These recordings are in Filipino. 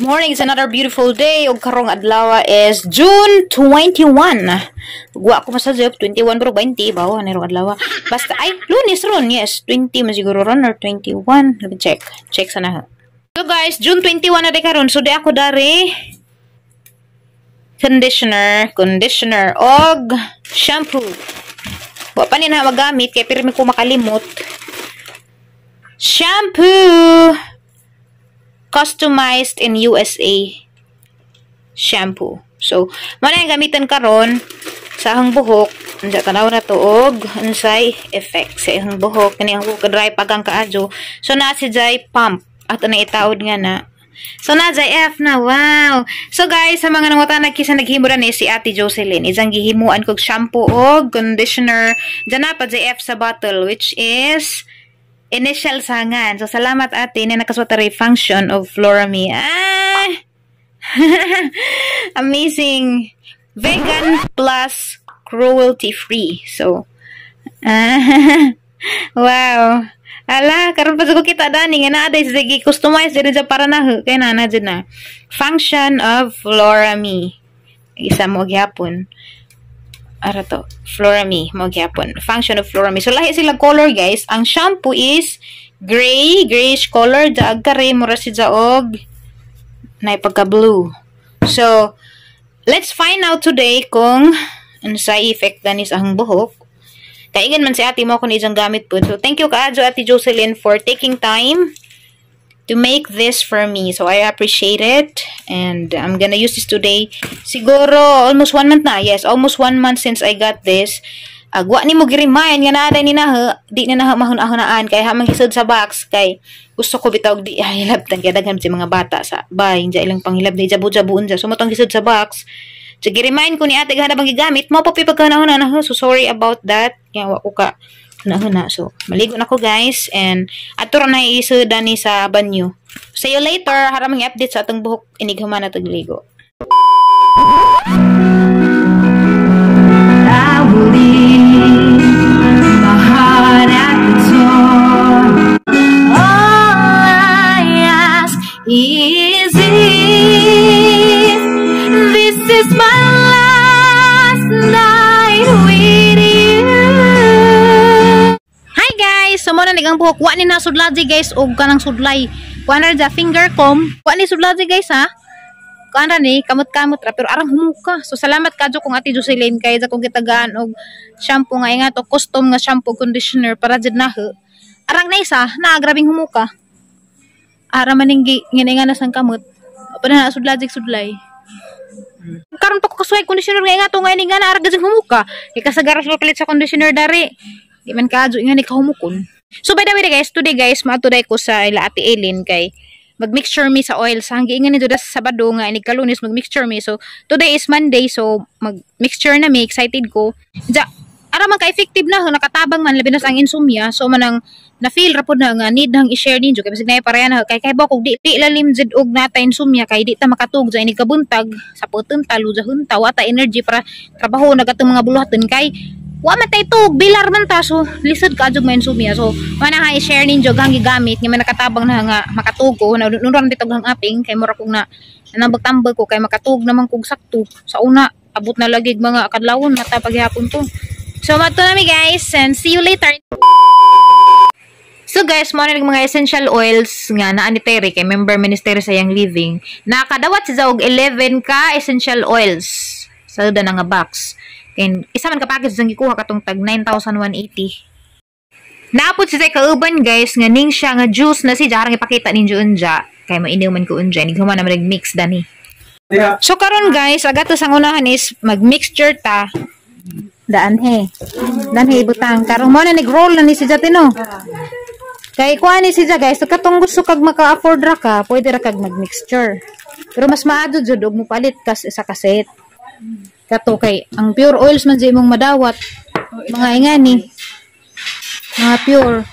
morning. It's another beautiful day. Og karong adlaw is June 21. Gwa ko masajop 21 pero 20 bawo nero adlaw. Basta ay Lunes ron. Yes, 20 man siguro ron or 21. Let me check. Check sana. So guys, June 21 na di karon. So di ako dari conditioner og shampoo. Wa pa ni na magamit kay pirmi ko makalimot. Shampoo customized in USA shampoo. So, mana yung gamitan karon sa ahang buhok. Anja tanaw na to og unsay effect sa ahang buhok kani ang buhok dry pagang kaadyo. So na si Jai pump at na itaod nga na. So na Jai F na. Wow. So guys, sa mga nangutana kisa naghimura ni si Ate Jocelyn, isang gihimuan kog shampoo og conditioner. Diyan na pa Jai F sa bottle which is initial sangan. So, salamat ate na nakaswatari function of Florami. Ah! Amazing. Vegan plus cruelty-free. So, wow. Ala, karon pa ko kita dani nga na aday sige customize diri sa para na kay na dyan na. Function of Florami. Isa mo gyapon. Ara to, Florami, mo gyapon. Function of Florami. So lahi sila color guys. Ang shampoo is gray, grayish color. Daag kare mura si jaog na pagka blue. So let's find out today kung ano sa effect ganis ang buhok. Kaingan man si ate mo kung isang gamit po. So thank you kaadyo Ate Jocelyn for taking time to make this for me. So I appreciate it. And I'm gonna use this today. Siguro almost 1 month na. Yes, almost 1 month since I got this. Agwa ni mo girimayan nga na ni na di na mahun-ahunaan kay hamang gisod sa box kay gusto ko bitaw di hilab tan kay daghan si mga bata sa bay inja ilang panghilab di jabu-jabuon sa sumotong gisod sa box. So girimayan ko ni ate gahana bang gigamit mo pa pagkanahon na so sorry about that. Kaya wa ko ka na. So, maligo na ko guys. And, ato na isuda ni sa banyo. See you later. Haramang i-update sa atong buhok. Inighuman na itong ligo. I will leave my heart at the door. All I ask is if this is my last night with you. So mo na nigang buhok wa ni na sudlaji guys og kanang sudlay kuan ra ja finger comb wa ni sudlaji guys ha kuan ra ni kamot-kamot ra pero arang humuka. So salamat kadyo kung Ate Jocelyn kay sa kong gitagaan og shampoo nga ingat o custom nga shampoo conditioner para jud na arang na isa na grabing humuka ara maninggi ngina na sang kamot pa na sudlaji sudlay karon pa ko kasuway conditioner nga ingat o nga ini nga na ara gajing humuka kay kasagaras mo palit sa conditioner dari di man kadyo nga ni kahumukon. So by the way guys, today guys, maatuday ko sa ila Ate Eileen kay mag-mixture me sa oil. Sa hanggi nga ni Judas Sabado nga ini Kalunes mag-mixture me. So today is Monday, so mag-mixture na me, excited ko. Ja, ara man ka-effective na, nakatabang man labi na sa ang insomnia. So manang na-feel ra pud na nga need nang i-share ninyo kay bisig na pareha na kay ba kog di lalim jud og nata insomnia kay di ta makatug sa ini kabuntag sa putun talo sa hunta wata energy para trabaho nagatong mga buluhaton kay wa man tay tug bilar man ta so lisod ka jud man sumia so mana ha i-share ninyo gang gigamit nga nakatabang na nga makatugo na nuran bitog hang aping kay mura kog na nambag-tambag ko kay makatug naman kog sakto sa una abot na lagig mga kadlawon mata paghihapon to. So mato na mi guys and see you later. So guys, mo na mga essential oils nga naa ni Terry kay member ministry sa Young Living. Nakadawat si og 11 ka essential oils sa da nga box. And isa man ka package sang gikuha katong tag 9,180. Naapot siya kauban guys nga ning siya nga juice na si jarang ipakita ninyo unja kay mainuman ko unja ni human na mag-mix dani. Yeah. So karon guys, agato sang unahan is mag-mixture ta. Daan butang karon mo na nag-roll na ni si Jatino. Kay kuha ni si guys, so katong gusto kag maka-afford ra ka, pwede ra kag mag-mixture. Pero mas maado jud og mo palit kas isa kaset. Kato kay ang pure oils man sa imong madawat mga ingani mga pure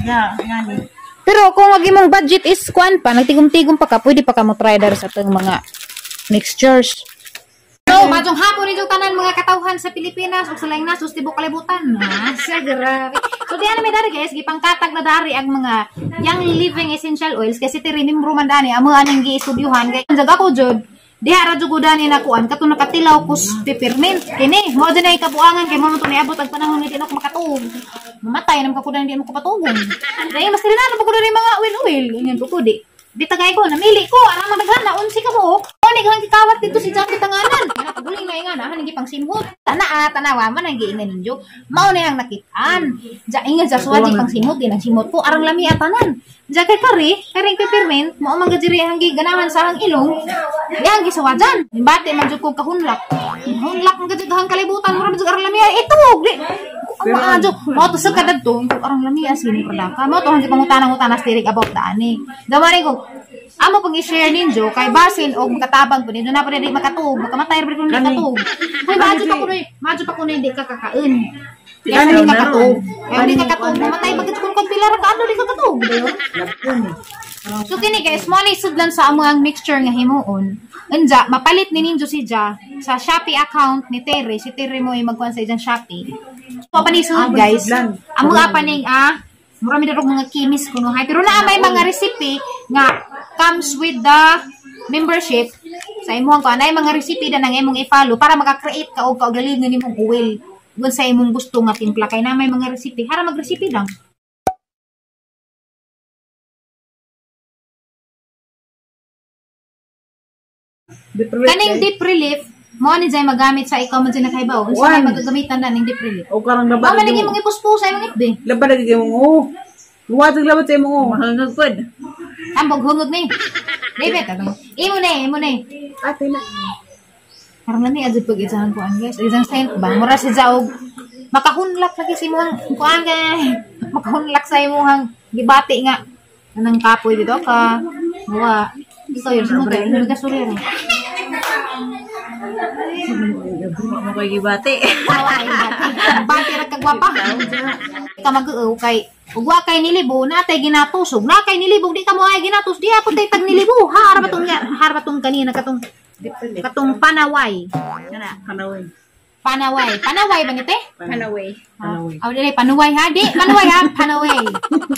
ingani pero kung wag imong budget is kuan pa nagtigom-tigom pa ka pwede pa ka mo try dar sa tong mga mixtures. So madong hapon nito tanan mga katawhan sa Pilipinas ug sa laing nasod tibok kalibutan siya grabe So di ano may dari guys, gipangkatag na dari ang mga young living essential oils kasi tirinim ruman dani amo aning gi-studyuhan kay jaga ko jud. Diha ra jud dani na kuan kato nakatilaw ko peppermint kini mo din ay kabuangan kay mo to niabot ang panahon nga di na ko makatuog. Mamatay nam kakudan di mo ko patugon. Dai mas rinano pa ko diri mga oil ingon ko di. Di tagay ko namili ko ara magana unsi ka mo. Oni kang gikawat dito si Jackie tanganan. Kana paguling na ingan han gi pang simhot. Tanawa man ang giingan ninyo. Mao ni ang nakitaan. Ja ingan sa suwaji pang simhot din ang simhot ko arang lami atanan. Ja kay karing peppermint mo man gadiri ang giganahan sa hang ilong. Yang gisawajan. Bate man jud ko kahunlak. Hunlak ang gadaghan kalibutan mo ra jud arang lami ito. Ang maajo mo to sa kadadto arang lami sini pradaka. Mo to hang pangutanang-utanas tirig about daani. Damari ko amo pang i-share ninyo kay basin og makatabang po ninyo na pa di makatug makamatay ra kun makatug kay madyo pa kuno hindi ka kakain kaya hindi makatug kaya hindi makatug mamatay pagkat kun pila ra kaano di ka katug so kini guys mo ni sudlan sa amo ang mixture nga himuon anja mapalit ni ninyo si Ja sa Shopee account ni Terry si Terry mo ay magkuan sa iyang Shopee so panisod guys amo apaning marami na mga kimis kuno hay pero na may mga recipe nga comes with the membership sa imong ko anay mga recipe na nang imong i-follow para maka-create ka og kaugalingon nimong oil ngun sa imong gusto nga timpla kay na may mga recipe hara mag-recipe lang kaning deep relief mo ni jay magamit sa ikaw man jay nakaibaw unsa may magagamitan na ning deep relief o karang laban mo lagi mong ipuspusa imong itbe laban lagi mo Luwatag laban sa mo mahangag pod ambog hungog ni David atong imo na ate na karang lami adto pag isahan ko ang guys isang scent ba mura si jaog makahunlak lagi si imong kuan kay makahunlak sa imong gibati nga anang kapoy dito ka wa ikaw yun sumo tayo hindi ka surira mo kay gibati bati ra kagwapa ka mag-uw kay ug wa kay nilibo natay ginatusog na kay nilibog di ka mo ay ginatus di apod tay tag nilibo ha ara batong kanina katong panaway panaway ba nite panaway dili panuway ha di panaway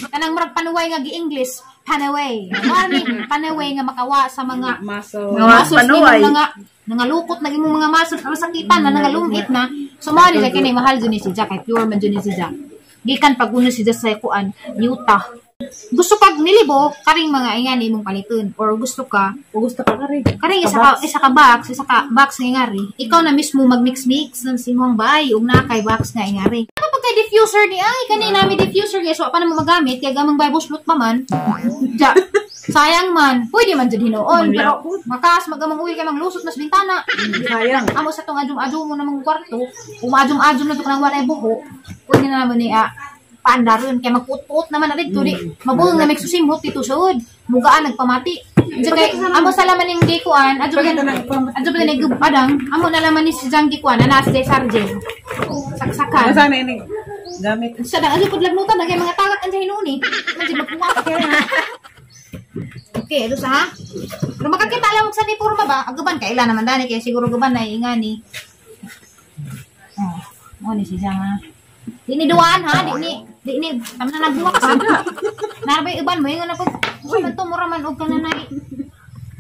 kanang murag panuway nga gi-English panaway ani panaway nga makawa sa mga masos panuway nga lukot na imong mga masos pero sakitan na nga lumit na sumali na kini mahal jud ni si Jack kay pure man jud ni si Jack gikan pag uno si Jack sa kuan Utah gusto kag nilibo karing mga ingani imong paliton or gusto ka karing isa ka box nga ingari ikaw na mismo magmix ng simong bay ug na kay box nga ingari kay diffuser ni ay kanina mi diffuser guys wa pa na mo magamit kay gamang bay buslot pa man ja sayang man pwede man jud hinuon pero makas magamang uwi kay manglusot nas bintana sayang amo sa tong adum mo namang kwarto umadum na to kanang walay buho pwede na naman ni paandaron kay magputput naman na dito di mabuong na nagsusimhot dito sud mugaan nagpamati kay amo sa laman ning gikuan adto ba ni padang amo na laman ni si Jang gikuan na sa sargel saksakan asa na ini gamit sa dang adto pud lagnutan kay mga tagak anja hinuni man di magpuwa okay ito sa pero makakita lang sa ni porma ba agaban kay ila naman dani kay siguro gaban na ingani mo ni si Jang di ni duaan ha di ni tama na nagbuwa ka narbay iban mo ingon ako to mura man og kananay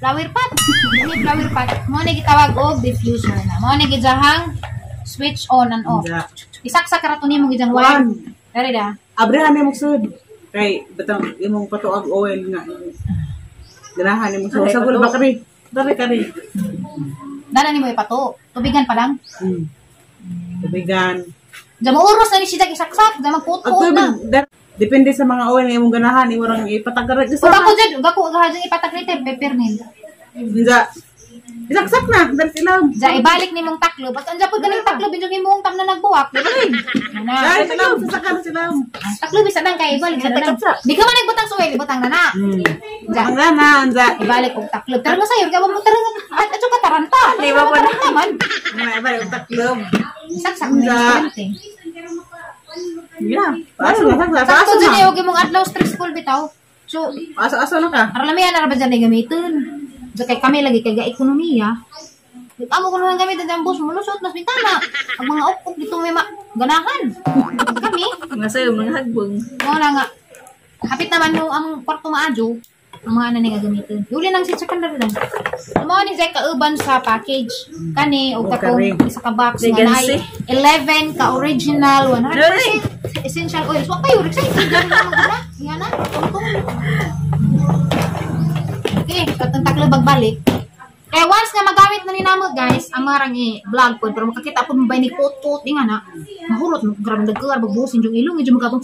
flower pot mo ni gitawag og diffuser na mo ni gijahang switch on and off isaksak ra to nimo gijang wire dere da abrahan mo sud kay betang imong patuag oil nga ganahan mo sa sagol bakari kari dala nimo ipato tubigan pa lang tubigan Dama oras na ni siya isaksak, dama magputput na. Depende sa mga oil na imong ganahan, imo rang ipatagarat sa. Ug ako gahadang ipatag nito peppermint. Isaksak na, dal silang. Ja ibalik nimong taklob. At anja pud ganing taklob inyo imong tam na nagbuwak. Ay, silang sasakan silang. Taklob isa nang kay ibalik sa nang. Di ka man nagbutang suwel, ibutang na na. Ja, ang na, anja ibalik og taklob. Pero sayo ka mo tarang at ato ka taranta. Di ba pa naman? Ibalik og taklob. Saksak na. Yeah. Paso sakto dyan yung mong adlaw stressful bitaw. So, aso na ka. Aralamihan na ba dyan gamitin? So, kay kami lagi kay ekonomiya. Amo ko lang gamitin dyan bus, mulusot, mas bintana. Ang mga upok dito may Ganahan. Kami. Mga sayo, mga hagbong. Mo na nga. Hapit naman no ang kwarto maadyo. Ang mga nga gamitin. Huli nang si secondary lang. Mo ni Zay kauban sa package. Kani og katong isa ka box nga nay 11 ka original 100% essential oils. Wa kayo rexay. Yan na. Okay, katong taklo bagbalik. Kaya once nga magamit na ni namo guys, ang marang vlog ko pero makakita po mbay ni kot di nga na. Mahurot grabe dagkar bagbusin yung ilong medyo magabang.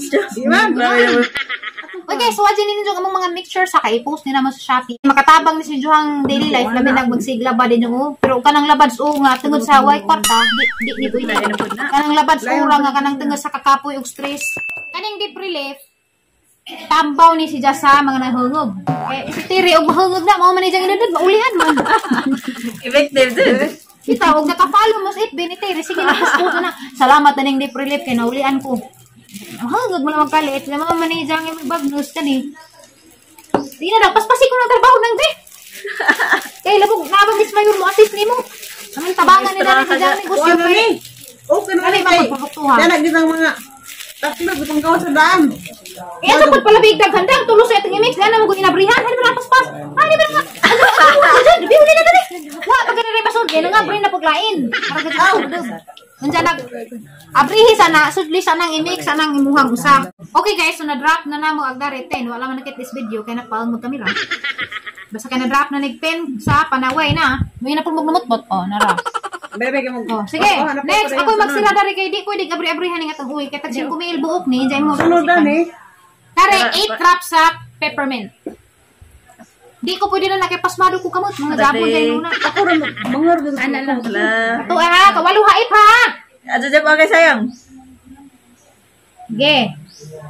Okay, so adyan ninyo ang mga mixture sa i-post ni naman sa Shopee. Makatabang ni si Johang daily life labi nagmagsigla ba din yung pero kanang labads nga tungod sa way kwarta, di pwede. Kanang labads nga kanang tungod sa kakapoy og stress. Kaning deep relief tambaw ni si Jasa mga nahungog. Eh, si Tiri, og mahungog na, mga manijang inunod, maulihan man. Effective din. Kita, og nakafollow mo sa FB ni Tiri, sige na, post na. Salamat na ning deep relief, kaya naulihan ko. Mahungog mo na magkalit, na mga manijang yung bagnos ka ni. Di na, paspasi ko ng trabaho ng be. Kaya labog, nabamiss mayor mo, assist ni mo. Naman tabangan ni Dani si Jang negosyo. Okay na kay. Yan nagditang mga tatlo bitong kawas sa daan. Eh, ito pa pala bigdag handang tulo sa itong imix. Gana mo kung inabrihan. Ano ba napaspas? Ano ba nga? Ano dyan? Bihuli na dali. Wala, pag ganun rin basod. Kaya nga, brin na paglain. Para ganun sa udog. Nandiyan nag... Abrihi sana. Sudli sanang imix. Sanang imuhang usa. Okay guys, so na-drop na na mo agdari 10. Wala man nakit this video. Kaya napaon mo kamera. Basta kaya na-drop na nag-pen sa panaway na. May na po magmamutbot. O, nara. Bebe ka mo. Oh, sige. Next, ako magsira dari kay di ko dig abri-abrihan ng atong uy. Kaya tag 5 mil buok ni. Diyan mo. Sunod na ni. Kare 8 drops sa peppermint. Di ko pwede na nakipasmado ko kamot. Mga jabon dyan muna. Ako rin, mga rin. Ano lang. Ito kawalo haip ha. Ato dyan pa kay sayang. Ge.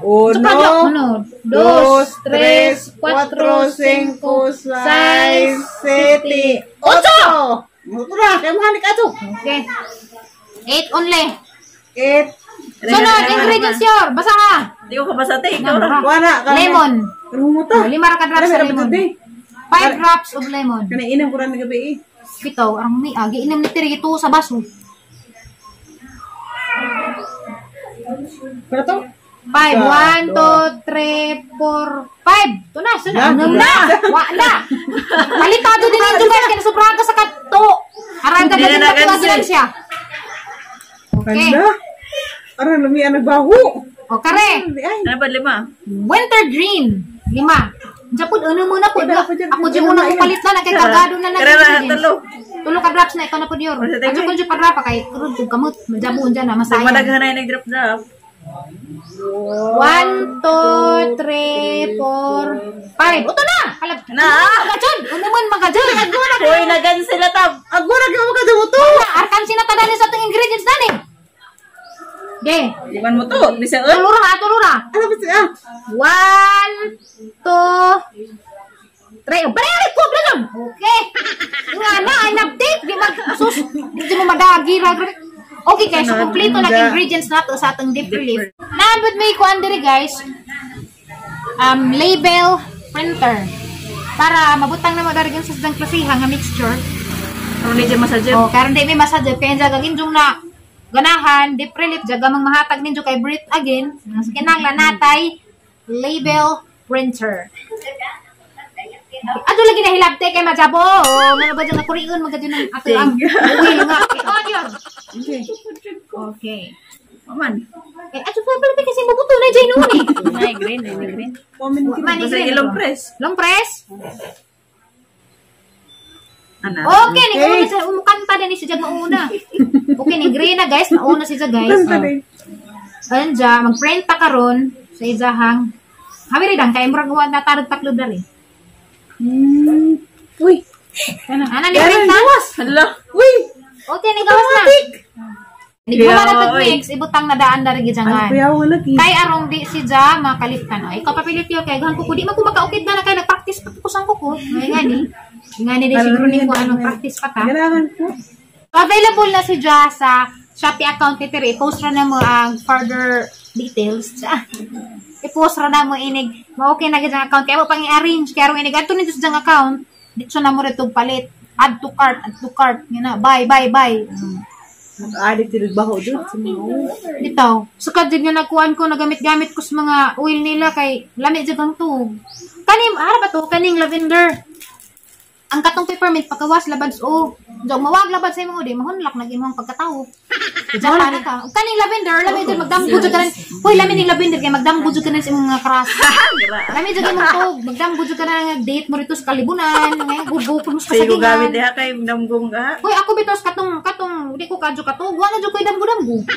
1, 2, 3, 4, 5, 6, 7, 8. 8! Mura, kaya mahanik ato. Okay. 8 only. 8. Sunod, ingredients yor. Basa ha. Di ko kabasa te. Wala. Lemon. Rumuta. 5 ra ka drops sa lemon. 5 drops of lemon. Kana inam ko rin na gabi eh. Bitaw, arang mi agi inam ni tiri ito sa baso. Pero to? 5, 1, 2, 3, 4, 5. Ito na, sunod. Na. Wala. Malitado din yung guys. Kaya sobrang ka sa kato. Arang ka din lang siya. Okay. Ganda. Parang lumian nagbaho. O, kare. Ano ba 5? Winter green. 5. Diyan po, ano muna po. Ako dyan muna upalit na. Kaya kagado na lang. Kaya talo. Tulo ka drops na. Ikaw na po diyor. At ko dyan pa drop. Kaya kurod kong kamot. Madjabon dyan na. Masaya. Madaghan na yung nag-drop. 1, 2, 3, 4, 5. Ito na! Na! Magajod! Ano man magajod? Uy, nagan sila tab. Agora ka mo ka mo to. Arkan sinatadani sa itong ingredients dani. Okay. Iwan mo to. Bisa Tulura ha, tulura. Ano ba siya? 1, 2, 3. Balik ko, balik. Okay. Nga na, I'm update. Di mag-sus. Di mo madagi. Okay guys, so kompleto na ingredients nato sa atong deep relief. Naabot may kuan diri guys. Label printer. Para mabutang na mo dari sa sidang klasihan nga mixture. Ano ni dyan masadya? Oh, karon di may masadya kaya jaga ginjong na ganahan deep relief jaga mang mahatag ninyo kay breathe again. Sa kinahanglan natay label printer. Ato lagi na hilabte kay majabo. Ano ba dyan na kuriun magadyo ng ato ang uwi nga. Okay. Maman. Eh, ato pa pala kasi mabuto na dyan noon eh. Ay, green. Green. Mani Basta green. ilong press. Long press. Ano? Okay, ni una sa umukanta din si Jag mauna. Okay, ni green na guys, mauna si Jag guys. Ayan dyan, mag-print pa karon sa izahang. Hawi rin kaya murag huwag na tarot taklo dali. Uy. Ano ni print na? Hala. Uy. Okay, ni gawas na. Hindi ko na nag-mix, ibutang na daan na rin Ano gijangan. kaya wala lagi? Kay arong di si Ja makaliftan. Ay, ikaw papilit yun. Kaya gahan ko di man ko makaukit na kaya nag-practice pa ko sang ko. Ay nga ni. Nga ni din siguro ni ko anong practice pa ta. Kailangan ko. Available na si Ja sa Shopee account ni Tiri. I-post ra na mo ang further details. I-post ra na mo inig. Okay na gid ang account. Kaya mo pang i-arrange. Kaya rin inig. Ato nito sa jang account. Dito na mo rin palit. Add to cart. Yun na. Buy. Nag-addict din baho dun. Bitaw. Sukad jud nga nagkuan ko nagamit-gamit ko sa mga oil nila kay lami jud ang tug. Kaning ba to kaning lavender. Ang katong peppermint pagkawas labads o. Jog mawag labad sa imong odi mahunlak nag imong pagkatawo. Diyan pa ka. Kaning lavender lami jud magdamgo jud kanan. Hoy lami ning lavender kay magdamgo jud kanan sa imong mga kras. Lami jud imong tug magdamgo jud kanan nga date mo rito sa kalibunan ngay gubukon mo sa Sige gamit kasagingan. diha kay damgong ka. Hoy ako bitos katong di ko kadyo katug wa na jud koy damgo-damgo.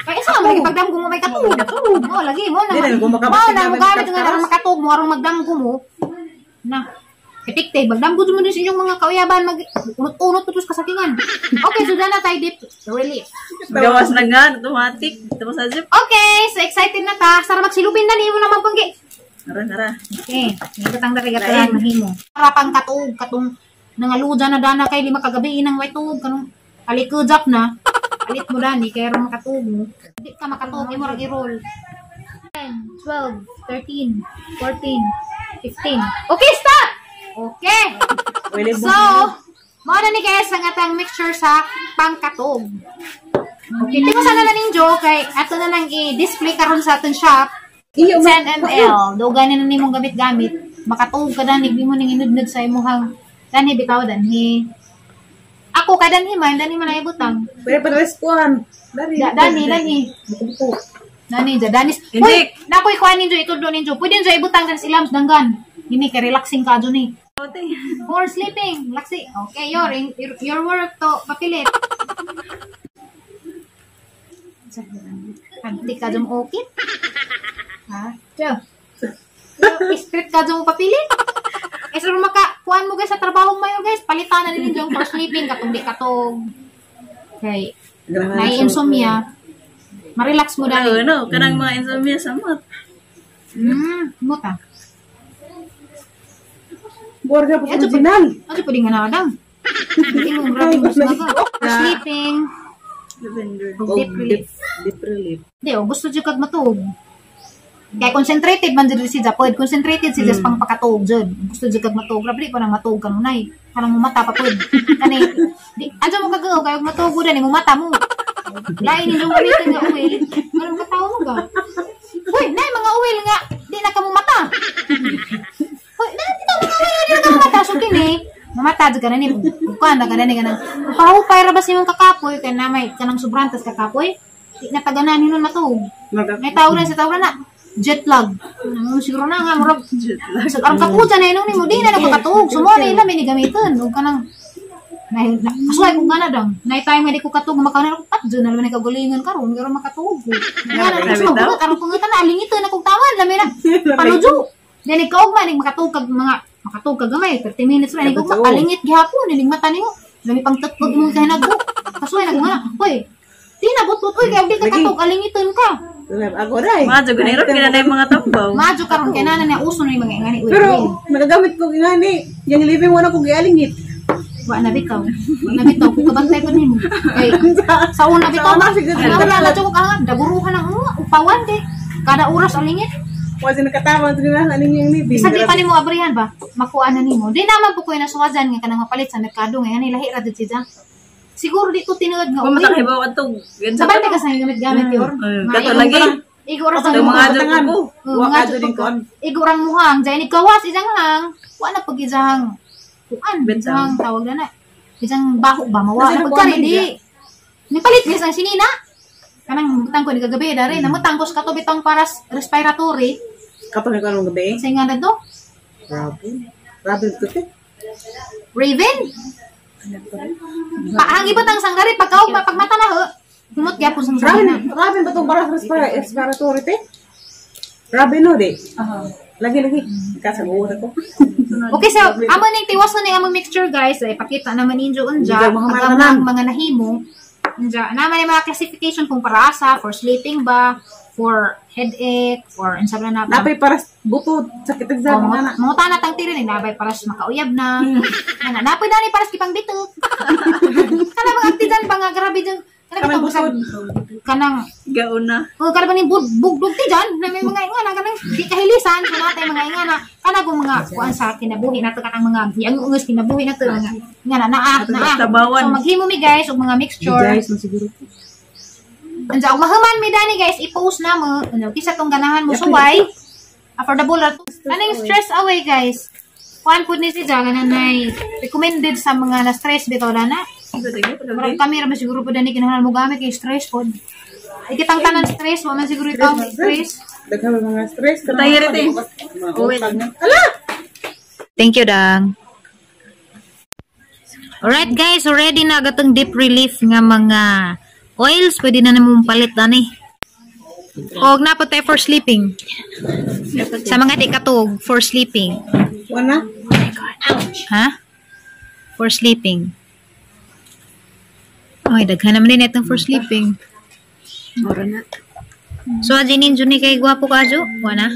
Kay isa mo pagdamgo mo may katug. Mo lagi mo na. Di na, kung Mo makabati na mo namin gamit nga karas. makatug mo aron magdamgo mo. Na. Kitikte, magdamgo mo din sa inyong mga kauyaban, mag-unot-unot po sa kasakingan. Okay, so dyan na tayo dip. Relief. Gawas na nga, automatic. Tapos sa zip. Okay, so excited na ta. Sara magsilupin na niyo naman panggi. Nara. Okay, nagkatang dari-gataran na himo. Para pang katug, katong nangaluja na dana kay lima kagabi inang white tug, kanong alikudap na. Alit mo dani, kaya rin makatug mo. Hindi ka makatug, imo rag i-roll. 10, 12, 13, 14, 15. Okay, stop! Okay. So, mao na ni guys ang atang mixture sa pangkatog. Okay, di ko sana na ninyo kay ato na nang i-display karon sa aton shop. 10 ml. Dugan na nimong gamit-gamit. Makatog ka danig di mo ning inudnod sa imuhang danhi bitaw danhi. Ako ka danhi man ay butang. Pwede pa response. Danhi. Buko. Dani. Hindi. Uy, nakoy kuan ninyo itudlo ninyo. Pwede nyo ibutang sa ilams danggan. Ini kay relaxing ka dyan eh. For sleeping. Laksi. Okay, your work to papilit. Hindi ka dyan okay? Ha? Diyo. Script ka dyan papilit? Eh, so kuhaan mo guys sa trabaho mo yun guys. Palitan na nila dyan for sleeping. Katong di katong. Okay. Nai-insomnia. Ma-relax mo dali. Ano, kanang mga insomnia sa mat. Muta. Borga po original. Ano pwede nga nakadang? Hindi mo maraming gusto na ka. For sleeping. Lavender. Deep relief. Deep relief. Hindi, gusto dyan kag matug. Kaya concentrated man dyan si Japod. Concentrated si Jas pang pakatug dyan. Gusto dyan kag matug. Rabli pa nang matug kanunay. Kanang mumata pa po. Kani, adyo mo kagaw. Kaya matug ko dyan. Mumata mo. Lain yung gamitin nga oil. Anong katawa mo ga? Uy, nay, mga oil nga. Di na ka mumata. Uy, dito mga oil. Di na ka mumata. So, kini. Mamata dyan ka na ni. Bukan na ka na ni ka na. Pahupay rabas yung kakapoy. Kaya na may kanang sobrantas kakapoy. Di na taganan yun matug. May tawag na sa tawag na. Jet lag. Siguro na nga. Sa karang kapuja na yun mo. Di na nakakatug. Sumuna nila may nigamitin. Huwag ka nang. Kasuhay kung gana dang. Naitay nga di ko katug. Makanan ako patso. Nalang may kagalingan karon. Pero makatug. Gana. Kasi mabulat. Arang kung ito na. Alingitin na kung tawad. Lami na. Panujo. Then ikaw man. Makatug kag mga. Makatug kag gamay. 30 minutes na. Ikaw ma. Alingit gihapon. Niling mata niyo. Lami pang tutpog mo kahinagbo. Kasuhay na kung gana. Uy. Di na butbut. Uy. Kaya di ka katug. Alingitin ka. Ako rin. Madyo, ganiro, kinanay mga tampaw. Madyo karon kay nana na uso na yung mga ingani. Pero, nagagamit ko ingani. Yung living mo na kong gialingit. Wa na bitaw. Kung kabantay pa nimo. Kay sa una bitaw ba? Wala na jud ka daguruhan ang upawan di. Kada oras alingit. Wala nakatawa din na aning yung living. Sa di pa nimo abrihan ba? Makuan na nimo. Di naman po ko na suwajan nga kanang mapalit sa merkado nga ani lahi ra dito siya. Siguro dito tinuod nga. Kung matakibaw at tug. Sa bante ka sa gamit-gamit yor. Kato lagi. Igor sa mga adyo ko. Mga din ko. Igor ang muhang jay ni kawas isang hang. Wa na pagizang. Kuan bensang tawag na na. Isang baho ba mawa na pagkari di. Ni palit ni sang sinina. Kanang butang ko ni kagabi dari namutang ko sa katubitang paras respiratory. Kapag nagkanong gabi. Sa nga to? Rabbit ko te. Raven. Pahangi ba tang sanggari pagkaog pagmata na ho. Humot gyapon sang sanggari. Rabbit ba tong paras respiratory te? Rabbit no de. Lagi. Kasaguhan ako. Okay, so, amo ning tiwas na ning among mixture, guys. Ay, pakita naman ninyo unja. Mga nahimo. Unja, naman yung mga classification kung para asa, for sleeping ba, for headache, for insabla na. Napay para buto, sakit ang sabi na. Mga tanatang tiri, nabay para makauyab na. Napay dani para kipang bitok. Kala mga aktidan ba nga, grabe dyan. Kanang busog. Kanang Gauna. kada ba ni bugdog ti dyan na may mga ingana kanang di kahilisan so natay mga ingana kana kung mga kuan sa kinabuhi nato kanang mga ang ungos kinabuhi nato mga ingana naa. So maghimo mi guys og mga mixture. Guys, siguro. Anja og mahuman mi dani guys i-post na mo ano kisa tong ganahan mo suway. Affordable ra. Aning stress away guys. Kuan pud ni si Jaga nanay recommended sa mga na stress bitaw na. Murag kami ra siguro po dani kinahanglan mo gamit kay stress pod. Ikitang tanan stress, wa man siguro ikaw stress. Daghan mga stress. Tayo rin Ala! Thank you, Dang. Alright guys, already na gatong deep relief nga mga oils. Pwede na namang palit dani. Og na po tayo for sleeping. Sa mga di katog, for sleeping. Wala? Ha? For sleeping. Ay, daghan naman din itong for sleeping. Mura na. So, ajinin dyan ni kay gwapo ka, Jo? Wana?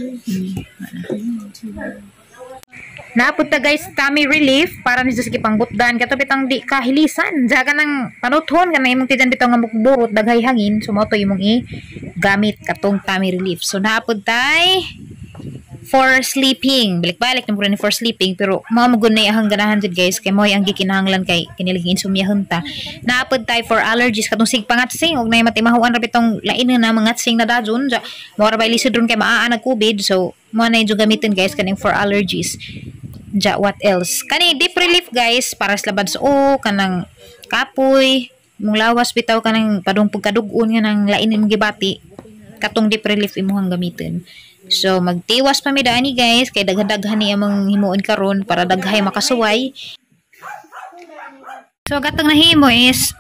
Napunta guys, tummy relief para ni sa pangbutdan. Kato bitang di kahilisan. Jaga ng panuthon ka na imong tijan bitang nga mukburot, daghay hangin. So, mo to imong i-gamit katong tummy relief. So, napuntay for sleeping. Balik-balik na po rin for sleeping. Pero, mga magunay ahang ganahan dyan guys. Kaya mo ang gikinahanglan kay kiniligin sumiyahunta. Naapod tayo for allergies. Katong sig pangatsing. Huwag na yung matimahuan rapi itong lain na mga atsing na dadyon. Mga rabay lisod rin kay maaan na COVID. So, mga na yung gamitin guys. Kaning for allergies. Ja, what else? Kani deep relief guys. Para sa labad so, kanang kapoy. Mong lawas bitaw kanang padong pagkadugon nga ng lain yung gibati. Katong deep relief imuhang gamitin. So, magtiwas pa mi dani guys. Kay daghan-daghan ni among himuon karon para daghay makasuway. So, gatong nahimo is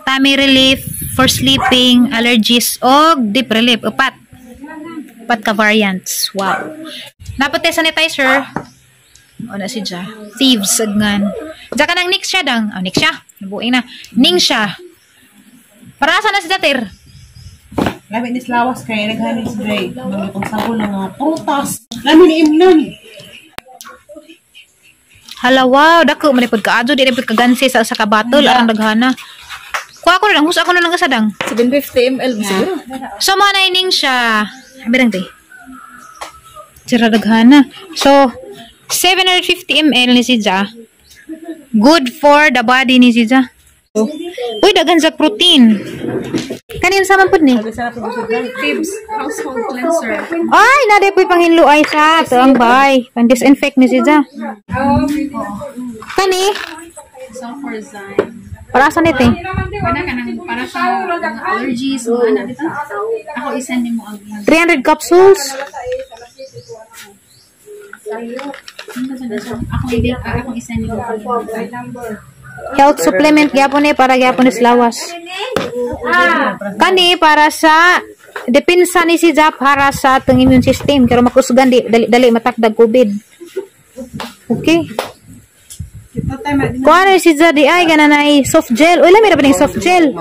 tummy relief for sleeping, allergies, o deep relief. Upat ka variants. Wow. Napatay sanitizer. O na si Ja. Thieves, agnan. Ja ka nang Nix siya dang. Oh, Nix siya. Nabuing na. Ning siya. Para saan na si Jatir? Labi ni lawas kay naghanin si Dre. Mga itong sabon ng mga prutas. Labi ni Imnan. Hala, wow. Dako, manipod ka. Adyo, di rin kagansi sa kabatol. Arang daghana. Kuha ko na lang. Husa ko na lang kasadang. 750 ml siguro. So, mga naining siya. Birang te. Sira daghana. So, 750 ml ni si Ja. Good for the body ni si Ja. Uy, daghan sa protein. Kanin sa mampod ni? Tips household cleanser. Ay, naday po'y panghinlo ay sa. Ito ang bay. Pan-disinfect ni si Ja. Kani? Sulfurzyme. Para saan ito eh? Kana kanang para sa mga allergies mo ana dito. Ako isend nimo ang 300 capsules. Ako isend nimo ang Health supplement gyapon eh para gyapon is lawas. Kani para sa depensa ni si Ja para sa atong immune system kaya makusgan dali matakdag COVID. Okay. Kuha na si Ja di ay gana na soft gel. Uy, lamira ba ng soft gel?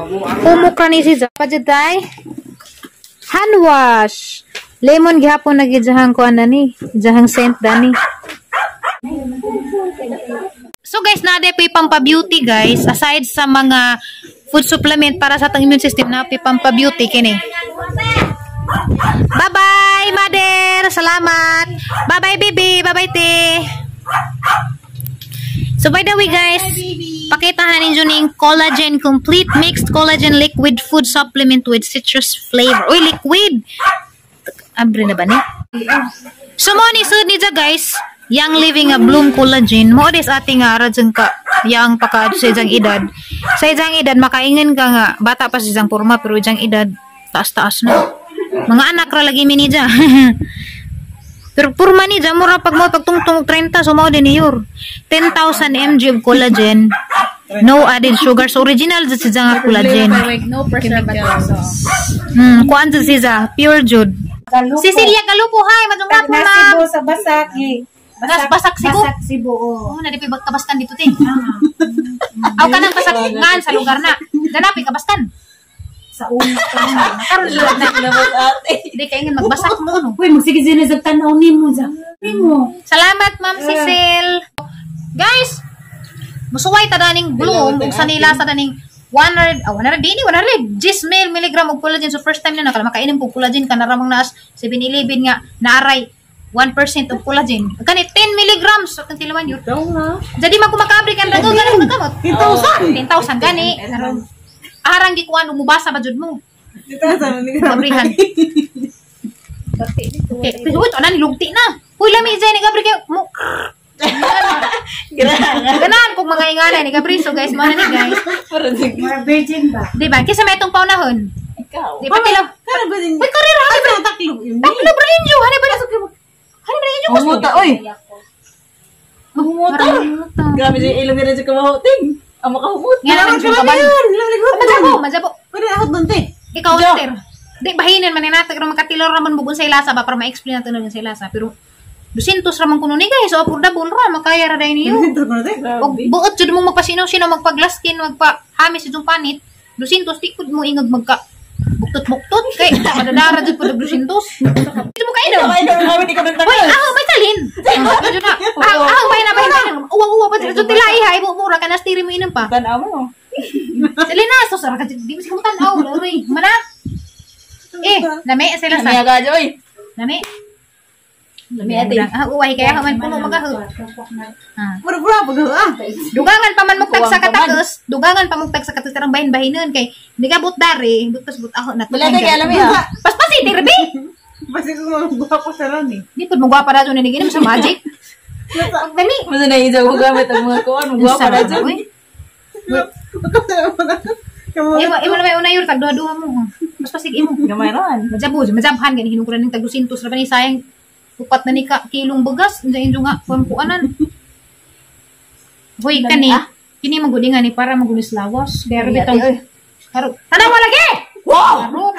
Umukra ni si Ja. Pajaday. Hand wash. Lemon gihapon nagijahang kuha na ni. Jahang scent dani. So guys, nade po pampa-beauty guys. Aside sa mga food supplement para sa atong immune system na po pampa-beauty kini. Bye-bye, mother. Salamat. Bye-bye, baby. Bye-bye, te. So by the way guys, pakitahan ninyo ning collagen complete mixed collagen liquid food supplement with citrus flavor. Uy, liquid. Abre na ba ni? So mo ni sud ni ja guys. Young Living a Bloom Collagen. Mo des ating nga radyan ka yang paka sa ijang edad. Sa ijang edad makaingan ka nga bata pa sa ijang porma pero ijang edad taas-taas na. Mga anak ra lagi mini ja. Pero porma ni ja mura pag mo pagtungtong 30 so mao din yor. 10,000 mg of collagen. No added sugar. So original sa ijang collagen. No preservatives. Kuan sa siya pure jud. Cecilia Galupo, hi, madungga po ma'am. Nasibo sa basak eh. Basak Cebu. Basak Cebu. Oh, nadipi kabaskan dito te. Aw kanang basak ngan sa lugar na. Ganapi kabaskan. Sa una ka na. Karon lugar na labot ate. Di kay ngin magbasak mo no. Uy, magsige din sa tanaw nimo sa. Nimo. Salamat ma'am Cecil. Guys, musuway ta daning bloom ug sa nila sa daning 100 dini 10 milligram og collagen. So first time na nakala makainom ko collagen kanaramang naas 7-Eleven nga naaray 1% of collagen. Kani 10 milligrams so kantilawan yun. Daw na. Jadi magkumakabri kan dago ganun magkamot. 10,000. 10,000 gani. Arang di kuan umubasa ba jud mo. 10,000 ni Kabrihan. Okay, pero ana nilugti na. Uy lami jay ni Gabri kay mo. Ganahan kung mga ingana ni Gabri. So guys, mo na ni guys. Mga virgin ba? Di ba? Kisa may itong paunahon. Ikaw. Di ba tilaw? Kana ba din? Uy, karira ka ba? Taklo. Taklo bro inyo. Hani ba na? Hani ba inyo? Umuta oy. Mahumuta. Grabe di ilong na sa kamahuting. Ang makahumot. Nga naman yung kaban. Majabo. Pwede ako doon te. Ikaw, Esther. Di, bahinan man natin. Pero magkatilor naman bugon sa ilasa ba para ma-explain natin naman sa ilasa. Pero, 200 raman kuno ni guys. So, affordable ra. Makaya ra dahil niyo. O, buot jud mo magpasinaw-sinaw, magpaglaskin, magpahamis sa panit. 200, tikod mo ingag magka buktot-buktot. Kay, madadara jud po 200. Ito mo kayo. Uy, may talin. Jud na. May na. Uwa-uwa pa jud tilay ha. Mura ka na stiri mo inom pa. Tanaw mo. Selena, so sarap ka jud. Di mo siya tanaw. Uy, mana? Lami sila sa. Lami. Uway kaya ka man puno magaho. Pura-pura pag Dugangan pa man mugtag sa katakos. Dugangan pa mugtag sa katakos tarang bahin-bahinon kay hindi ka butdari, butas but ako na. Paspasi tirbi. Basta ko mga guwapo sa ron eh. Di pud mo gwapa ra jud ni ginom sa magic. Dali. Masa na isa mo gamit ang mga kuwan. Mga pa na dyan. Imo na may una yur tag duha-duha mo. Paspasig imo. Gamay ron. Majabhan gani hinukuran ning tag 200 ra ba ni sayang. Upat na ni kilong bugas, injo nga kuanan. Hoy kani, kini magudingan ni para magulis lawas. Pero bitong tanawa lagi. Wow.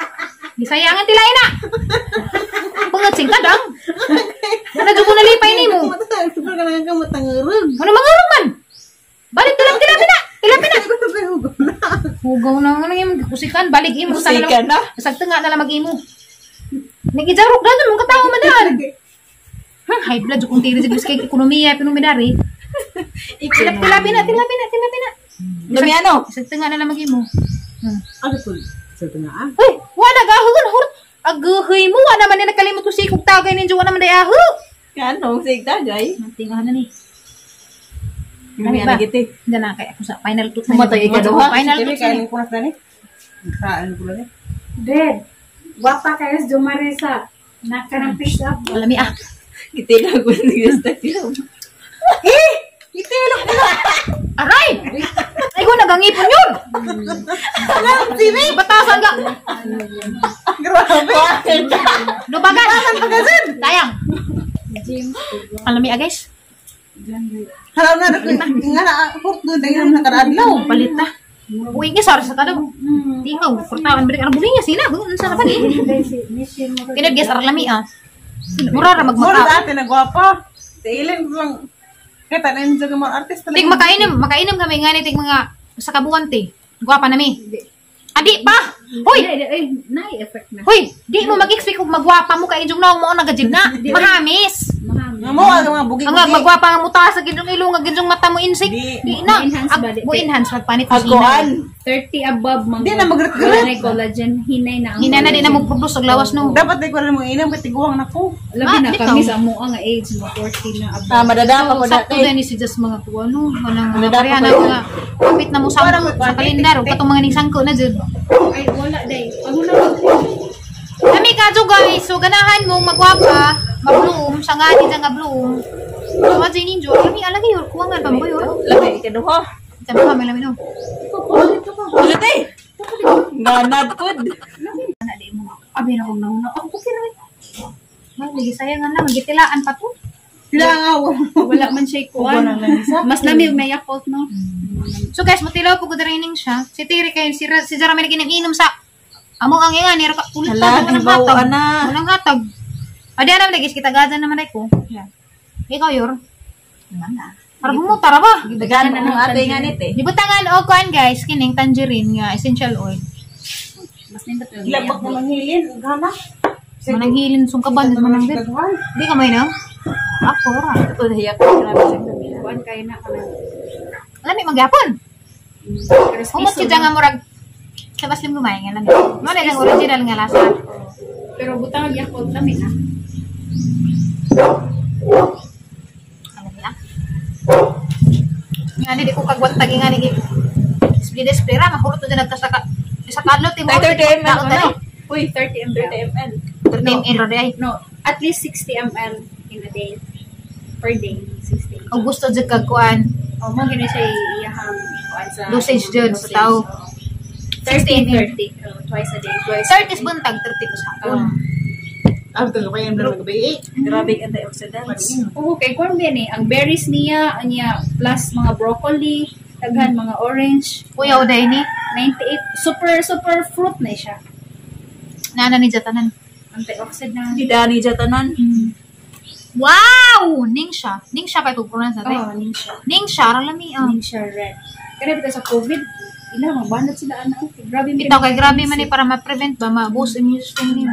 Gisayangan tila ina. Pangatsing kadang. Ana jud ko nalipay nimo. Super ka nang kamot tangerug. Ano mangarong man? Balik tilapina. Hugaw na nga nang kusikan, balik imo sa na. Sa tenga na lang mag-imo. Nagijarok dagan mo katawo man daan. High blood kung tiri jud kay ekonomiya pinumidari. Tilapina. Dami ano? Sa tenga na lang mag-imo. Ano po? Sa tanga. Hoy, wala gahon hurot. Agahoy mo wala man ni nakalimot ko sikog tagay ninyo wala man day aho. Ano? Sigda, Jay? Tingahan na ni. Dami ano giti. Dana kay ako sa final tooth. Humatay ikaduha. Final tooth. Kainin ko na tani. Kain ko na. Dad, wapa kayo sa Jumarisa. Nakarang fish up. Alami ah. Giti na ko ng gusto ko. Itilok na. Aray! Ay ko nagangipon yun. Sini. Batasan ka. Grabe. Dubagan. Tayang. Alami ah guys. Halaw na ko nga na hurt do dahil na karadlaw. Palit na. Uy nga sa kada mo. Tingaw, portawan balik ang buling sina. Unsa na pa ni? Kinad guys aralami ah. Mura ra Mura magmata. sa atin na gwapa. Tailan ko lang. Kita na yung mga artist Tig makainom kami nga ni tig mga sa kabuan te. Gwapa nami. Adi pa. Hoy, Na-effect na. hoy, di mo mag-expect kung magwapa mo kay injong naong mo nagajib na. Mahamis. Nga mo ang mga buging. Ang magwapa nga muta sa gidong ilong nga gidong mata mo insik. Di na. Ma-enhance ba di? Mo enhance magpanit sa Agoan. 30 above mga. Di na magret-gret. Wala collagen. Hinay na ang. Hina na din na mo produce og lawas no. Dapat di ko rin mo inom kasi guwang na ko. Labi na ikaw. kami sa mo ang age mo 40 na above. Madadapa ko Sakto dati. din ni si just mga kuha no. Kanang mga Madadapa pareha na ko. nga. Kapit na mo sa kalendar o katong mga nisangko na jud. Ay wala day. Ano na Kami kadto guys, so ganahan mo magwapa, mag-bloom, sa nga di nga bloom. So adjay ninyo, kami alagi yor kuwangan pa mo kayo. labi ikaduha. Sabi kami lamin no. Wala day. Nanad pod. Ana di mo. Abi na kong nauna. Ako okay na. Ay, lagi sayangan na magitilaan pa to. Sila nga Wala man siya kuan. Mas lamig may Yakult no. So guys, matilaw po ko training siya. Si Tiri kayo, si Jarami na inom sa amo ang nga ni ka ulit Hala, pa ang bawa na. Walang hatag. Adi na guys, kita gadan naman ay ko. Yan. Ikaw yor. Mana? Para bumutar ba? Daganan na ng ate nga nit eh. Di butangan o kuan guys, kining tangerine nga essential oil. Mas nindot yung Ilabak na manghilin. Gana. Mananghilin sungkaban manang din. Di ka may na? Ako ra. Ito dahiyak ko na sa kabila. Kuan kayo na kanang. Alam mi magyapon. Pero Humot piso kita nga lang. murag sa baslim gumay nga lang. Mo na ang original nga lasa. Pero butang Yakult kami na. Ano niya? Nga di ko kagwat tagi nga ni spray ra mahurot na nagkasaka sa kadlot timo. 30 ml ano? Uy, 30 ml. 30 ml. 30 ml day. No, at least 60 ml in a day. Per day, 60. Kung gusto jud kag kuan, Oh, mo gina siya iyahang kuan sa dosage jud sa tao. 30 30 twice a day. Twice. 30 is buntag 30 pa sa hapon. After ko yung lang gabi. Grabe ang antioxidants. Oo, kay corn bean eh. Ang berries niya, anya plus mga broccoli, daghan mga orange. Kuya uday ni 98 super fruit na siya. nana ni jatanan. Antioxidant. Di dani jatanan. Wow! Ningsha pa ito pronounce natin. Oh, ninsha. Ningsha, ralami. Oh. Ninsha red. Kaya dito sa COVID, banat sila anak. Grabe Ito kay grabe man para ma-prevent ba ma-boost immune system niyo.